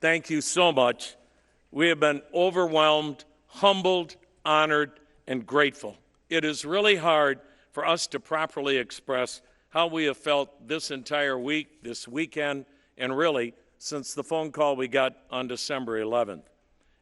Thank you so much. We have been overwhelmed, humbled, honored, and grateful. It is really hard for us to properly express how we have felt this entire week, this weekend, and really since the phone call we got on December 11th.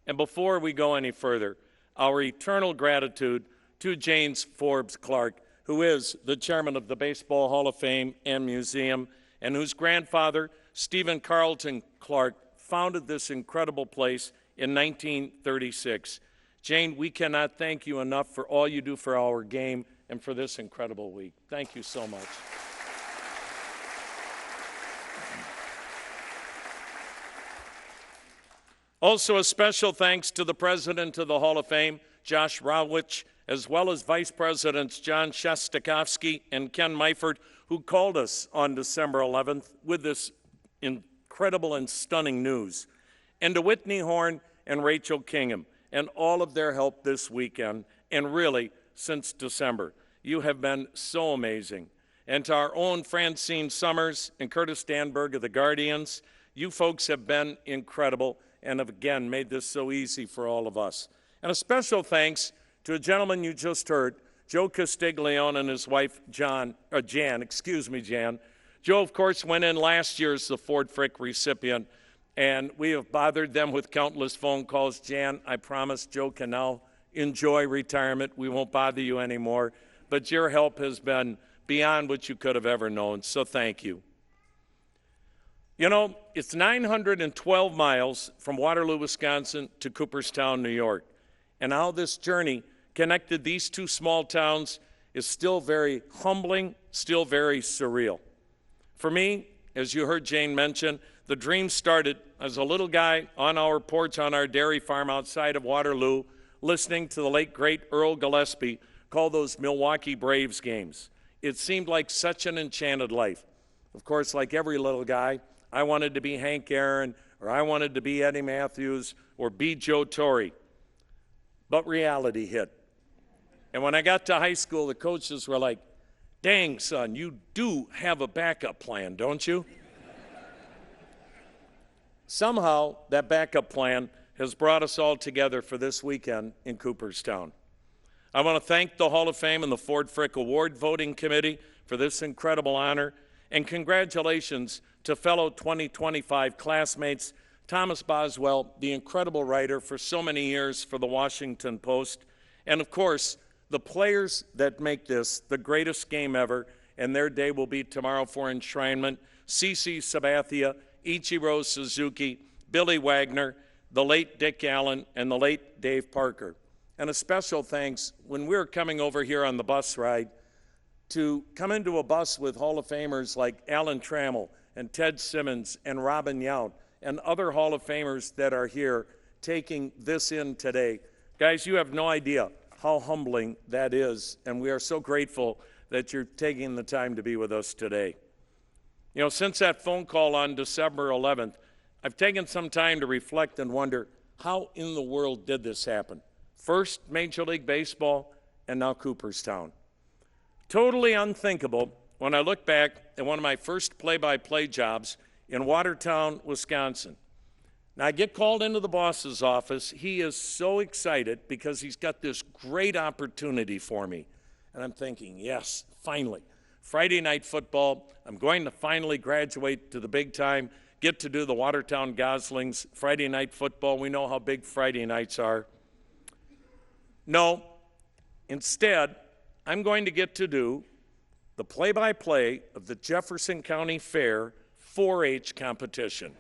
And before we go any further, our eternal gratitude to James Forbes Clark, who is the chairman of the Baseball Hall of Fame and Museum, and whose grandfather, Stephen Carlton Clark, founded this incredible place in 1936. Jane, we cannot thank you enough for all you do for our game and for this incredible week. Thank you so much. Also, a special thanks to the President of the Hall of Fame, Josh Rawitsch, as well as Vice Presidents John Shostakofsky and Ken Meifert, who called us on December 11th with this incredible and stunning news, and to Whitney Horn and Rachel Kingham, and all of their help this weekend, and really since December. You have been so amazing. And to our own Francine Summers and Curtis Danberg of the Guardians, you folks have been incredible and have again made this so easy for all of us. And a special thanks to a gentleman you just heard, Joe Castiglione and his wife Jan. Joe, of course, went in last year as the Ford Frick recipient, and we have bothered them with countless phone calls. Jan, I promise Joe can now enjoy retirement. We won't bother you anymore. But your help has been beyond what you could have ever known, so thank you. You know, it's 912 miles from Waterloo, Wisconsin to Cooperstown, New York. And how this journey connected these two small towns is still very humbling, still very surreal. For me, as you heard Jane mention, the dream started as a little guy on our porch on our dairy farm outside of Waterloo, listening to the late, great Earl Gillespie call those Milwaukee Braves games. It seemed like such an enchanted life. Of course, like every little guy, I wanted to be Hank Aaron, or I wanted to be Eddie Matthews, or be Joe Torre. But reality hit. And when I got to high school, the coaches were like, "Dang, son, you do have a backup plan, don't you?" Somehow, that backup plan has brought us all together for this weekend in Cooperstown. I want to thank the Hall of Fame and the Ford Frick Award Voting Committee for this incredible honor, and congratulations to fellow 2025 classmates, Thomas Boswell, the incredible writer for so many years for the Washington Post, and of course, the players that make this the greatest game ever, and their day will be tomorrow for enshrinement, CC Sabathia, Ichiro Suzuki, Billy Wagner, the late Dick Allen, and the late Dave Parker. And a special thanks when we were coming over here on the bus ride to come into a bus with Hall of Famers like Alan Trammell and Ted Simmons and Robin Yount and other Hall of Famers that are here taking this in today. Guys, you have no idea how humbling that is, and we are so grateful that you're taking the time to be with us today. You know, since that phone call on December 11th, I've taken some time to reflect and wonder, how in the world did this happen? First Major League Baseball, and now Cooperstown. Totally unthinkable when I look back at one of my first play-by-play jobs in Watertown, Wisconsin. Now, I get called into the boss's office. He is so excited because he's got this great opportunity for me. And I'm thinking, yes, finally. Friday night football, I'm going to finally graduate to the big time, get to do the Watertown Goslings Friday night football. We know how big Friday nights are. No, instead, I'm going to get to do the play-by-play of the Jefferson County Fair 4-H competition.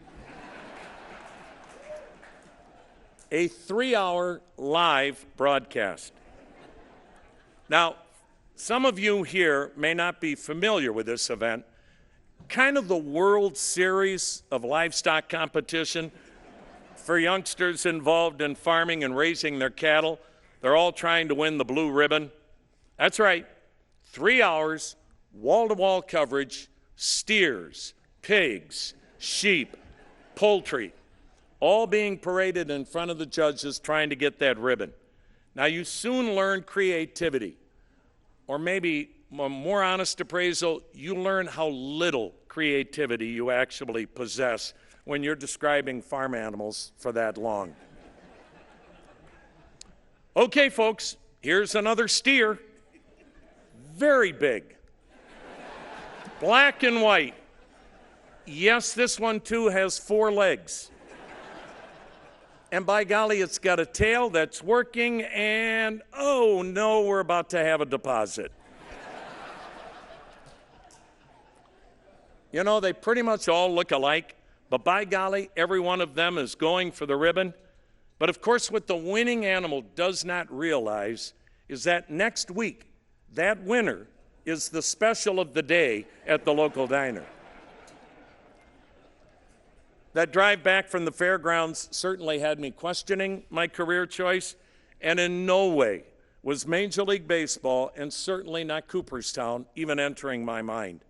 A 3-hour live broadcast. Now, some of you here may not be familiar with this event. Kind of the World Series of livestock competition for youngsters involved in farming and raising their cattle. They're all trying to win the blue ribbon. That's right, 3 hours, wall-to-wall coverage, steers, pigs, sheep, poultry, all being paraded in front of the judges trying to get that ribbon. Now, you soon learn creativity, or maybe a more honest appraisal, you learn how little creativity you actually possess when you're describing farm animals for that long. Okay, folks, here's another steer. Very big. Black and white. Yes, this one too has 4 legs. And by golly, it's got a tail that's working, and oh no, we're about to have a deposit. You know, they pretty much all look alike, but by golly, every one of them is going for the ribbon. But of course, what the winning animal does not realize is that next week, that winner is the special of the day at the local diner. That drive back from the fairgrounds certainly had me questioning my career choice, and in no way was Major League Baseball, and certainly not Cooperstown, even entering my mind.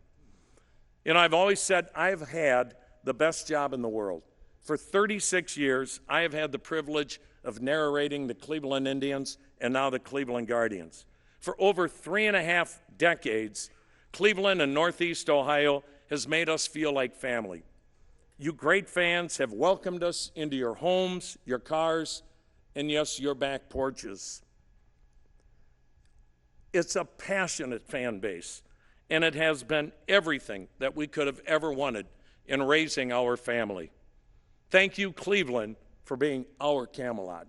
You know, I've always said I've had the best job in the world. For 36 years, I have had the privilege of narrating the Cleveland Indians and now the Cleveland Guardians. For over 3.5 decades, Cleveland and Northeast Ohio has made us feel like family. You great fans have welcomed us into your homes, your cars, and yes, your back porches. It's a passionate fan base, and it has been everything that we could have ever wanted in raising our family. Thank you, Cleveland, for being our Camelot.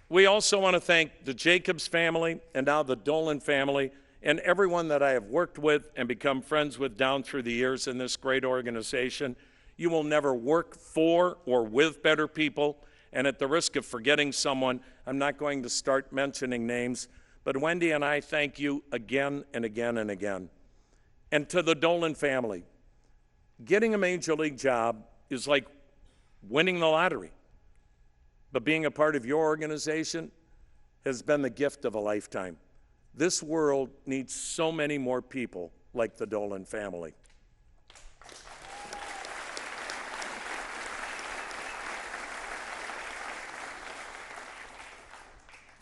We also want to thank the Jacobs family and now the Dolan family and everyone that I have worked with and become friends with down through the years in this great organization. You will never work for or with better people, and at the risk of forgetting someone, I'm not going to start mentioning names, but Wendy and I thank you again and again and again. And to the Dolan family, getting a major league job is like winning the lottery. But being a part of your organization has been the gift of a lifetime. This world needs so many more people like the Dolan family.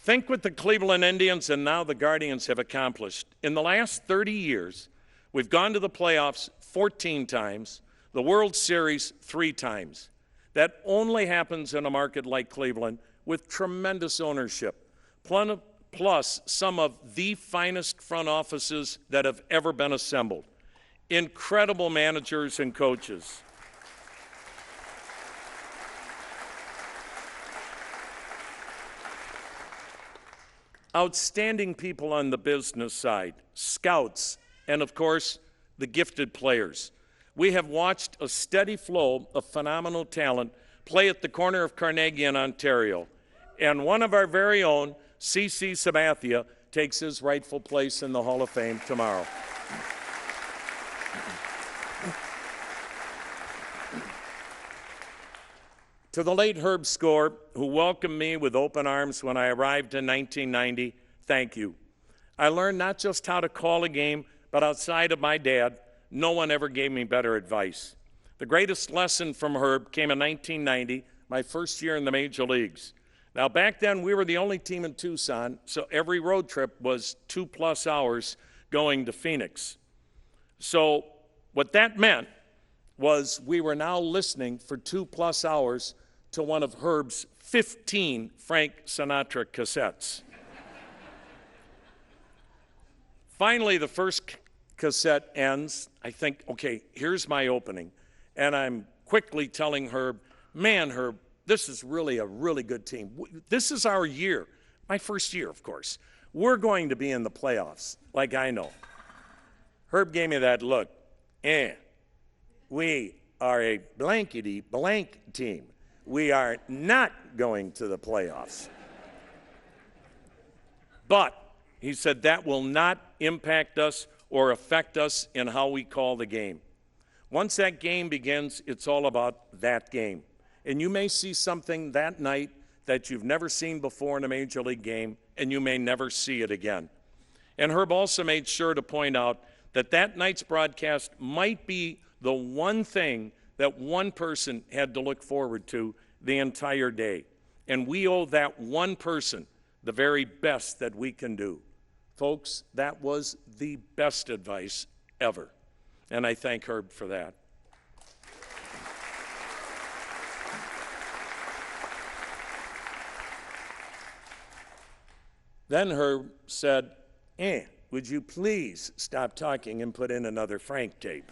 Think what the Cleveland Indians and now the Guardians have accomplished. In the last 30 years, we've gone to the playoffs 14 times, the World Series 3 times. That only happens in a market like Cleveland with tremendous ownership, plus some of the finest front offices that have ever been assembled. Incredible managers and coaches. Outstanding people on the business side, scouts, and of course, the gifted players. We have watched a steady flow of phenomenal talent play at the corner of Carnegie in Ontario. And one of our very own, C.C. Sabathia, takes his rightful place in the Hall of Fame tomorrow. To the late Herb Score, who welcomed me with open arms when I arrived in 1990, thank you. I learned not just how to call a game, but outside of my dad, no one ever gave me better advice. The greatest lesson from Herb came in 1990, my first year in the major leagues. Now, back then, we were the only team in Tucson, so every road trip was 2+ hours going to Phoenix. So what that meant was we were now listening for 2+ hours to one of Herb's 15 Frank Sinatra cassettes. Finally, the first cassette ends. I think, okay, here's my opening. And I'm quickly telling Herb, man, Herb, this is really a really good team. This is our year. My first year, of course. We're going to be in the playoffs, like I know. Herb gave me that look. We are a blankety blank team. We are not going to the playoffs. But, he said, that will not impact us or affect us in how we call the game. Once that game begins, it's all about that game. And you may see something that night that you've never seen before in a major league game, and you may never see it again. And Herb also made sure to point out that that night's broadcast might be the one thing that one person had to look forward to the entire day. And we owe that one person the very best that we can do. Folks, that was the best advice ever. And I thank Herb for that. Then Herb said, would you please stop talking and put in another Frank tape?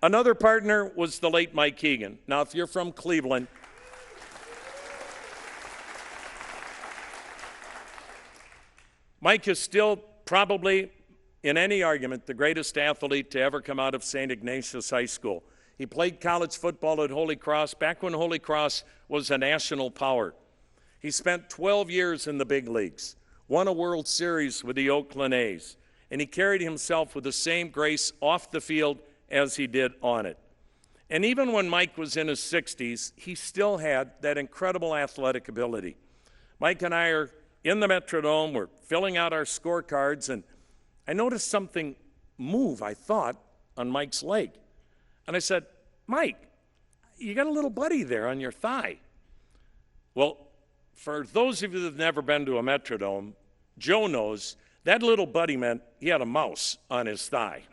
Another partner was the late Mike Keegan. Now, if you're from Cleveland, Mike is still probably, in any argument, the greatest athlete to ever come out of St. Ignatius High School. He played college football at Holy Cross back when Holy Cross was a national power. He spent 12 years in the big leagues, won a World Series with the Oakland A's, and he carried himself with the same grace off the field as he did on it. And even when Mike was in his 60s, he still had that incredible athletic ability. Mike and I are in the Metrodome, we're filling out our scorecards, and I noticed something move, I thought, on Mike's leg. And I said, Mike, you got a little buddy there on your thigh. Well, for those of you that have never been to a Metrodome, Joe knows that little buddy meant he had a mouse on his thigh.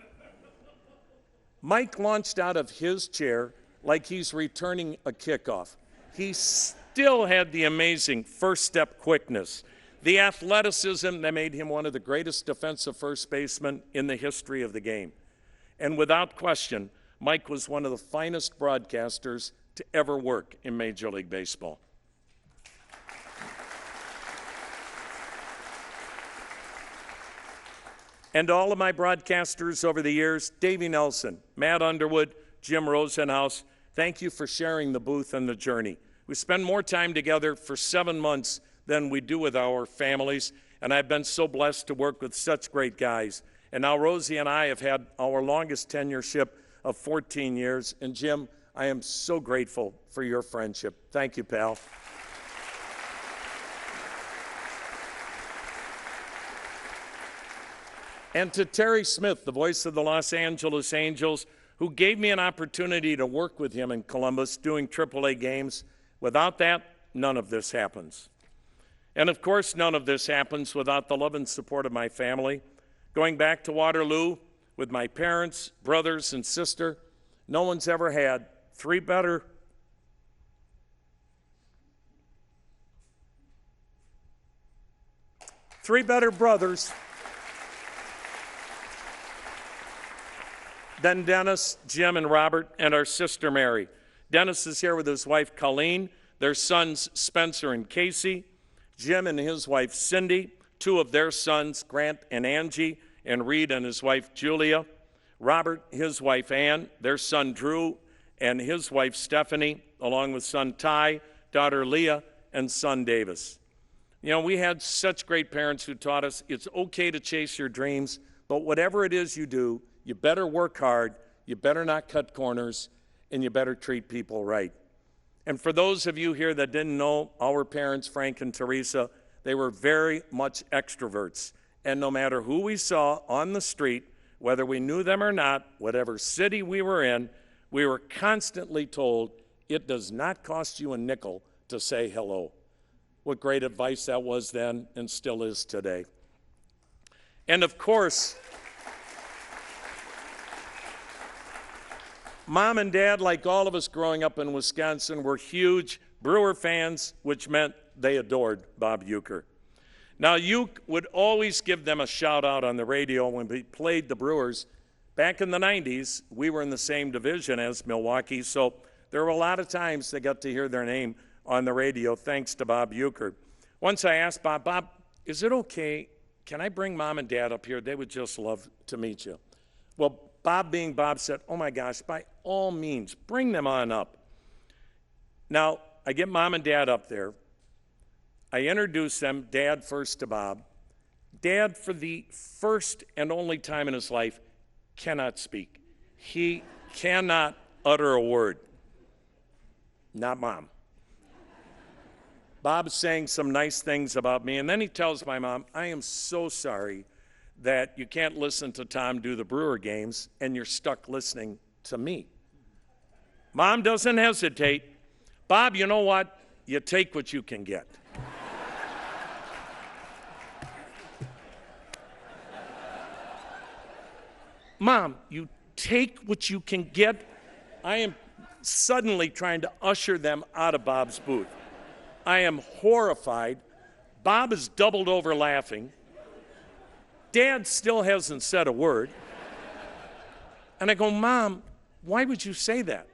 Mike launched out of his chair like he's returning a kickoff. He still had the amazing first step quickness, the athleticism that made him one of the greatest defensive first basemen in the history of the game. And without question, Mike was one of the finest broadcasters to ever work in Major League Baseball. And all of my broadcasters over the years, Davey Nelson, Matt Underwood, Jim Rosenhaus, thank you for sharing the booth and the journey. We spend more time together for 7 months than we do with our families, and I've been so blessed to work with such great guys. And now Rosie and I have had our longest tenureship of 14 years. And Jim, I am so grateful for your friendship. Thank you, pal. And to Terry Smith, the voice of the Los Angeles Angels, who gave me an opportunity to work with him in Columbus doing AAA games. Without that, none of this happens. And of course, none of this happens without the love and support of my family. Going back to Waterloo with my parents, brothers, and sister, no one's ever had three better brothers than Dennis, Jim, and Robert, and our sister Mary. Dennis is here with his wife Colleen, their sons Spencer and Casey, Jim and his wife Cindy, two of their sons, Grant and Angie, and Reed and his wife Julia, Robert, his wife Ann, their son Drew, and his wife Stephanie, along with son Ty, daughter Leah, and son Davis. You know, we had such great parents who taught us it's okay to chase your dreams, but whatever it is you do, you better work hard, you better not cut corners, and you better treat people right. And for those of you here that didn't know our parents, Frank and Teresa, they were very much extroverts. And no matter who we saw on the street, whether we knew them or not, whatever city we were in, we were constantly told, it does not cost you a nickel to say hello. What great advice that was then and still is today. And of course, Mom and Dad, like all of us growing up in Wisconsin, were huge Brewer fans, which meant they adored Bob Uecker. Now, Ueck would always give them a shout out on the radio when we played the Brewers. Back in the 90s, we were in the same division as Milwaukee, so there were a lot of times they got to hear their name on the radio thanks to Bob Uecker. Once I asked Bob, is it okay, can I bring Mom and Dad up here? They would just love to meet you. Well, Bob being Bob said, oh my gosh, by all means, bring them on up. Now, I get Mom and Dad up there. I introduce them, Dad first to Bob. Dad, for the first and only time in his life, cannot speak. He cannot utter a word. Not Mom. Bob's saying some nice things about me, and then he tells my mom, I am so sorry that you can't listen to Tom do the Brewer games, and you're stuck listening to me. Mom doesn't hesitate, Bob, you know what? You take what you can get. Mom, you take what you can get. I am suddenly trying to usher them out of Bob's booth. I am horrified. Bob is doubled over laughing. Dad still hasn't said a word. And I go, Mom, why would you say that?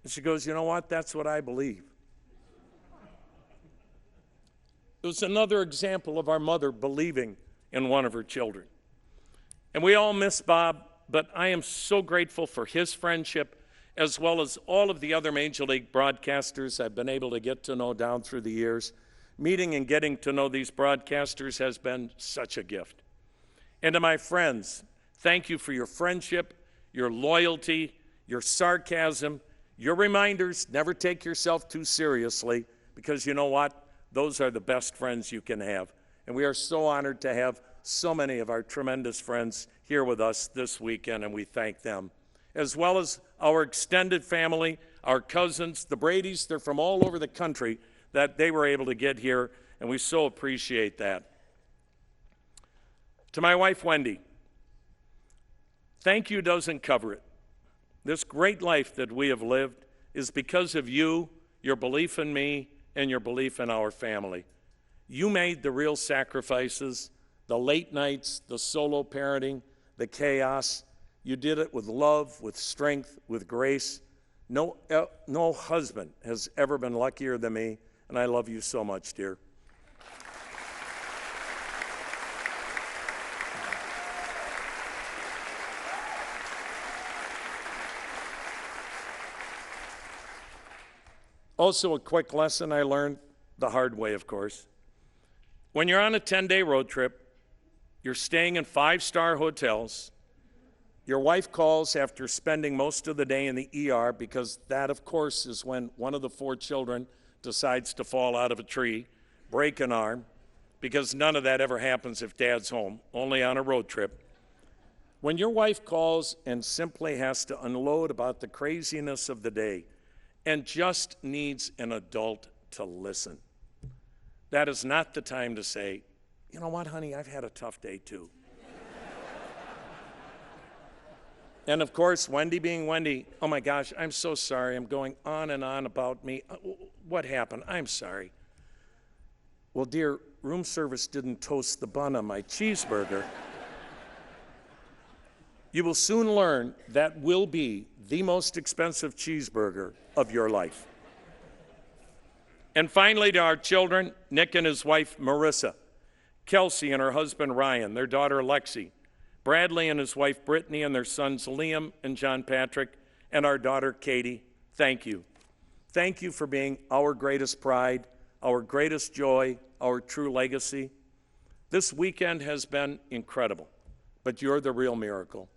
And she goes, you know what? That's what I believe. It was another example of our mother believing in one of her children. And we all miss Bob, but I am so grateful for his friendship, as well as all of the other Major League broadcasters I've been able to get to know down through the years. Meeting and getting to know these broadcasters has been such a gift. And to my friends, thank you for your friendship, your loyalty, your sarcasm, your reminders. Never take yourself too seriously, because you know what? Those are the best friends you can have. And we are so honored to have so many of our tremendous friends here with us this weekend, and we thank them. As well as our extended family, our cousins, the Bradys. They're from all over the country that they were able to get here, and we so appreciate that. To my wife, Wendy, thank you doesn't cover it. This great life that we have lived is because of you, your belief in me, and your belief in our family. You made the real sacrifices, the late nights, the solo parenting, the chaos. You did it with love, with strength, with grace. No husband has ever been luckier than me, and I love you so much, dear. Also, a quick lesson I learned the hard way, of course. When you're on a 10-day road trip, you're staying in 5-star hotels, your wife calls after spending most of the day in the ER, because that, of course, is when one of the 4 children decides to fall out of a tree, break an arm, because none of that ever happens if Dad's home, only on a road trip. When your wife calls and simply has to unload about the craziness of the day and just needs an adult to listen, that is not the time to say, you know what, honey, I've had a tough day too. And of course, Wendy being Wendy, oh my gosh, I'm so sorry. I'm going on and on about me. What happened? I'm sorry. Well, dear, room service didn't toast the bun on my cheeseburger. You will soon learn that will be the most expensive cheeseburger of your life. And finally, to our children, Nick and his wife, Marissa, Kelsey and her husband, Ryan, their daughter, Lexi, Bradley and his wife, Brittany, and their sons, Liam and John Patrick, and our daughter, Katie, thank you. Thank you for being our greatest pride, our greatest joy, our true legacy. This weekend has been incredible, but you're the real miracle.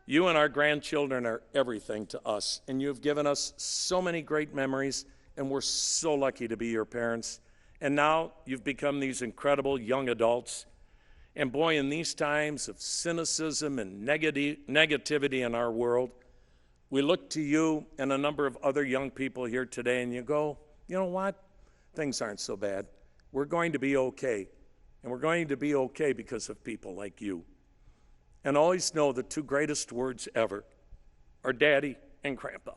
You and our grandchildren are everything to us, and you have given us so many great memories, and we're so lucky to be your parents. And now you've become these incredible young adults. And boy, in these times of cynicism and negativity in our world, we look to you and a number of other young people here today, and you go, you know what? Things aren't so bad. We're going to be okay. And we're going to be okay because of people like you. And always know the 2 greatest words ever are Daddy and Grandpa.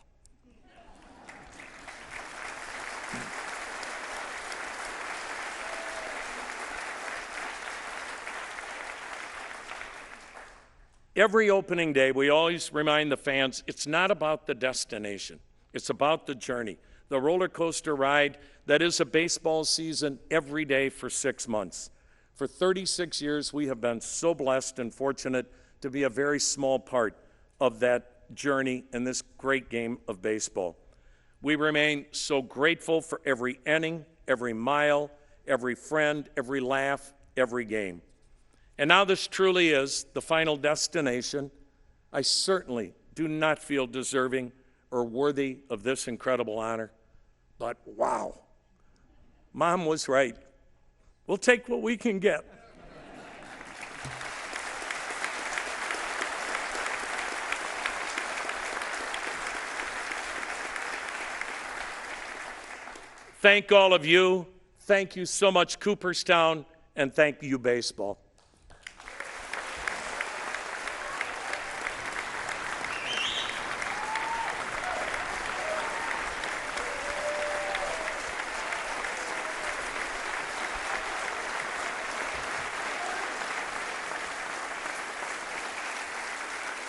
Every opening day, we always remind the fans, it's not about the destination. It's about the journey, the roller coaster ride that is a baseball season every day for 6 months. For 36 years, we have been so blessed and fortunate to be a very small part of that journey in this great game of baseball. We remain so grateful for every inning, every mile, every friend, every laugh, every game. And now this truly is the final destination. I certainly do not feel deserving or worthy of this incredible honor. But wow, Mom was right. We'll take what we can get. Thank all of you. Thank you so much, Cooperstown, and thank you, baseball.